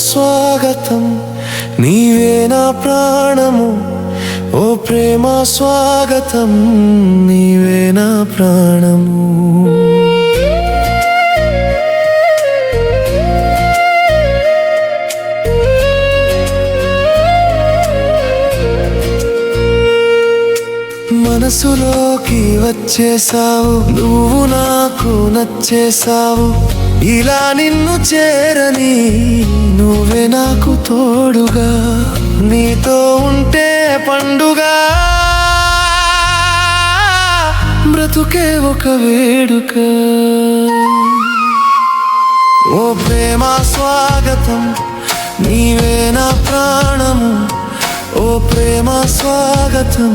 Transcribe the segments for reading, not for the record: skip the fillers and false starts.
స్వాగతం నీవే నా ప్రాణము ఓ ప్రేమ స్వాగతం నీవే నా ప్రాణము మనసులోకి వచ్చేసావు నువ్వు నాకు నచ్చేసావు ఇలా నిన్ను చేరని నువ్వే నాకు తోడుగా నీతో ఉంటే పండుగ బ్రతుకే ఒక వేడుక ఓ ప్రేమ స్వాగతం నీవే నా ప్రాణము ఓ ప్రేమ స్వాగతం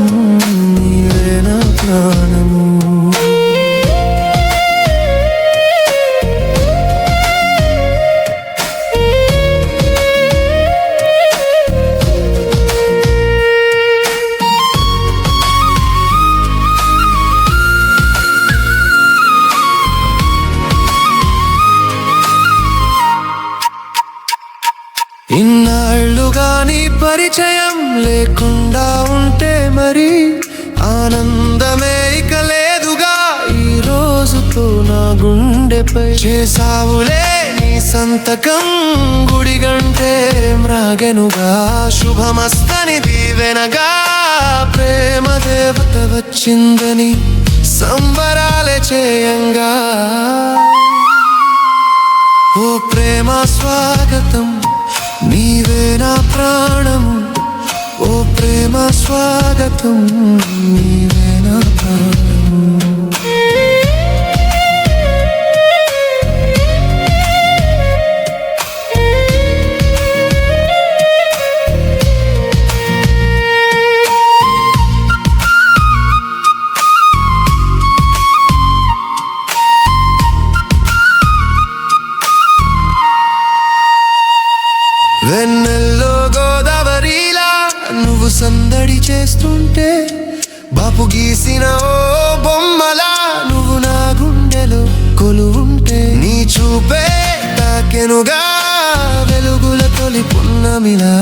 నీవే నా ప్రాణము ఇన్నాళ్ళుగా నీ పరిచయం లేకుండా ఉంటే మరి ఆనందమే ఇక లేదుగా ఈ రోజుతో నా గుండెపై చేసావులే నీ సంతకం గుడి గంటే మ్రాగెనుగా శుభమస్తని దీవెనగా ప్రేమ దేవత వచ్చిందని సంబరాలే చేయంగా ఓ ప్రేమ స్వాగతం నీవే నా ప్రాణము ఓ ప్రేమ స్వాగతం నీవే నా ప్రాణము వెన్నెల్లో గోదావరిలా నువ్వు సందడి చేస్తుంటే బాపు గీసిన ఓ బొమ్మలా నువ్వు నా గుండెలో కొలువుంటే నీ చూపే తాకెనుగా వెలుగుల తొలి పున్నమిలా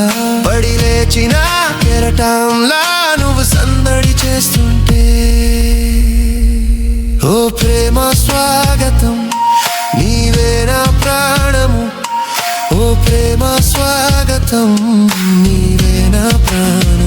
పడి లేచిన కెరటంలా నువ్వు సందడి చేస్తుంటే ఓ ప్రేమ స్వాగతం నీవే నా ప్రాణము ఓ ప్రేమ స్వాగతం నీవే నా ప్రాణం